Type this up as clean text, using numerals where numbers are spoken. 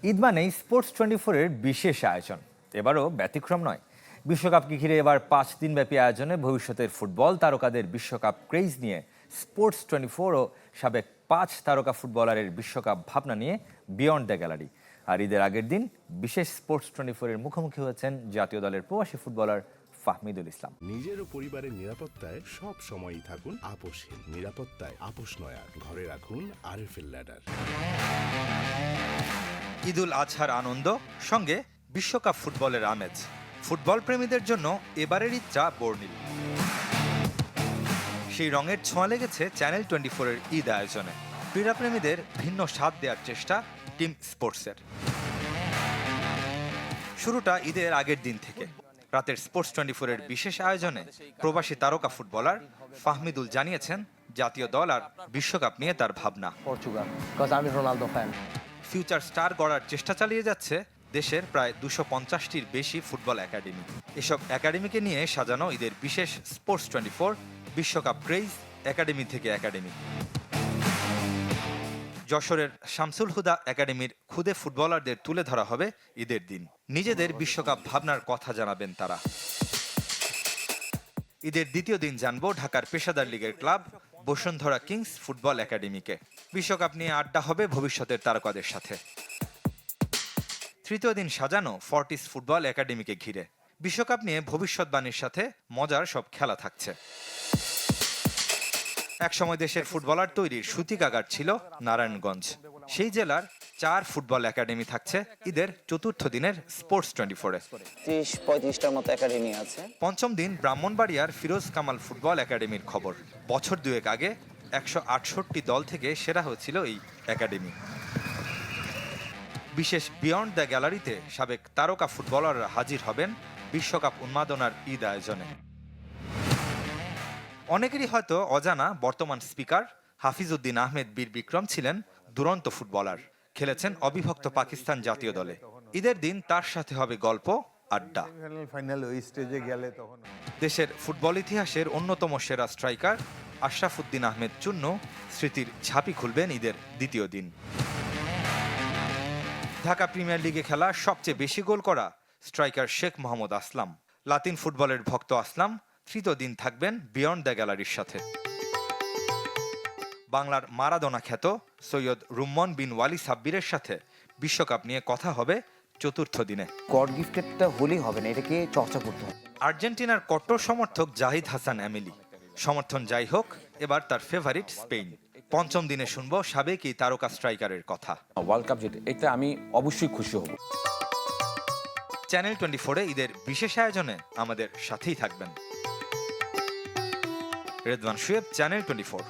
ঈদ মানেই স্পোর্টস 24-এর বিশেষ আয়োজন। এবারও ব্যতিক্রম নয়। বিশ্বকাপকে ঘিরে এবার 5 দিনব্যাপী আয়োজনে ভবিষ্যতের ফুটবল তারকাদের বিশ্বকাপ ক্রেজ নিয়ে স্পোর্টস 24 ও সাবেক 5 তারকা ফুটবলারের বিশ্বকাপ ভাবনা নিয়ে বিয়ন্ড দ্য গ্যালারি। আর ঈদের আগের দিন বিশেষ স্পোর্টস 24-এর মুখোমুখি হয়েছেন জাতীয় দলের প্রবাসী ফুটবলার ফাহমিদুল ইসলাম। নিজের ও পরিবারের নিরাপত্তায় সব সময়ই থাকুন আপোষহীন। নিরাপত্তায় আপোষ নয়া। ঘরে রাখুন আরএফএল ল্যাডার। ঈদুল আজহার আনন্দ সঙ্গে বিশ্বকাপ ফুটবলের আমেজ। ফুটবল প্রেমীদের জন্য এবারের ঈদটা বর্ণিল। সেই রঙের ছোঁয়া লেগেছে চ্যানেল 24-এর ঈদ আয়োজনে। ক্রীড়াপ্রেমীদের ভিন্ন স্বাদ দেওয়ার চেষ্টা টিম স্পোর্টসের। শুরুটা ঈদের আগের দিন থেকে। রাতের স্পোর্টস 24-এর বিশেষ আয়োজনে প্রবাসী তারকা ফুটবলার ফাহমিদুল জানিয়েছেন জাতীয় দল আর বিশ্বকাপ নিয়ে তার ভাবনা। পর্তুগাল, বিকজ আমি রোনালদো ফ্যান। ফিউচার স্টার গড়ার চেষ্টা চালিয়ে যাচ্ছে দেশের প্রায় 250টির বেশি ফুটবল একাডেমি। এসব একাডেমিকে নিয়ে সাজানো ঈদের বিশেষ স্পোর্টস 24 বিশ্বকাপ ক্রেজ একাডেমি থেকে একাডেমি। যশোরের শামসুল হুদা একাডেমির খুদে ফুটবলারদের তুলে ধরা হবে ঈদের দিন। নিজেদের বিশ্বকাপ ভাবনার কথা জানাবেন তারা। ঈদের দ্বিতীয় দিন জানবো ঢাকার পেশাদার লিগের ক্লাব বসুন্ধরা কিংস ফুটবল একাডেমিকে। বিশ্বকাপ নিয়ে আড্ডা হবে ভবিষ্যতের তারকাদের সাথে। তৃতীয় দিন সাজানো ফর্টিস ফুটবল একাডেমিকে ঘিরে। বিশ্বকাপ নিয়ে ভবিষ্যৎবাণীর সাথে মজার সব খেলা থাকছে। একসময় দেশের ফুটবলার তৈরির সূতিকাগার ছিল নারায়ণগঞ্জ। সেই জেলার 4 ফুটবল একাডেমি থাকছে ঈদের চতুর্থ দিনের স্পোর্টস 24-এ। 30-35টার মতো একাডেমি আছে। পঞ্চম দিন ব্রাহ্মণবাড়িয়ার ফিরোজ কামাল ফুটবল একাডেমির খবর। বছর দুয়েক আগে 168 দল থেকে সেরা হয়েছিল এই একাডেমি। বিশেষ বিয়ন্ড দ্য গ্যালারিতে সাবেক তারকা ফুটবলাররা হাজির হবেন বিশ্বকাপ উন্মাদনার ঈদ আয়োজনে। অনেকেরই হয়তো অজানা বর্তমান স্পিকার হাফিজউদ্দিন আহমেদ বীর বিক্রম ছিলেন দুরন্ত ফুটবলার। খেলেছেন অবিভক্ত পাকিস্তান জাতীয় দলে। ঈদের দিন তার সাথে হবে গল্প, আড্ডা। দেশের ফুটবল ইতিহাসের অন্যতম সেরা স্ট্রাইকার আশরাফ উদ্দিন আহমেদ চুন্নু স্মৃতির ঝাঁপি খুলবেন ঈদের দ্বিতীয় দিন। ঢাকা প্রিমিয়ার লিগে খেলা সবচেয়ে বেশি গোল করা স্ট্রাইকার শেখ মোহাম্মদ আসলাম। লাতিন ফুটবলের ভক্ত আসলাম তৃতীয় দিন থাকবেন বিয়ন্ড দ্য গ্যালারির সাথে। বাংলার মারাদোনা খ্যাত সৈয়দ রুম্মন বিন ওয়ালি সাব্বিরের সাথে বিশ্বকাপ নিয়ে কথা হবে চতুর্থ দিনে। গড গিফটেডটা হলেই হবে না, এটাকে চর্চা করতে হবে। আর্জেন্টিনার কট্টর সমর্থক জাহিদ হাসান এমিলি। সমর্থন যাই হোক, এবার তার ফেভারিট স্পেন। পঞ্চম দিনে শুনবো সাবেক এই তারকা স্ট্রাইকারের কথা। ওয়ার্ল্ড কাপ যেটা, এটা আমি অবশ্যই খুশি হব। চ্যানেল 24-এ ঈদের বিশেষ আয়োজনে আমাদের সাথেই থাকবেন। রেদওয়ান শুয়েব, চ্যানেল 24।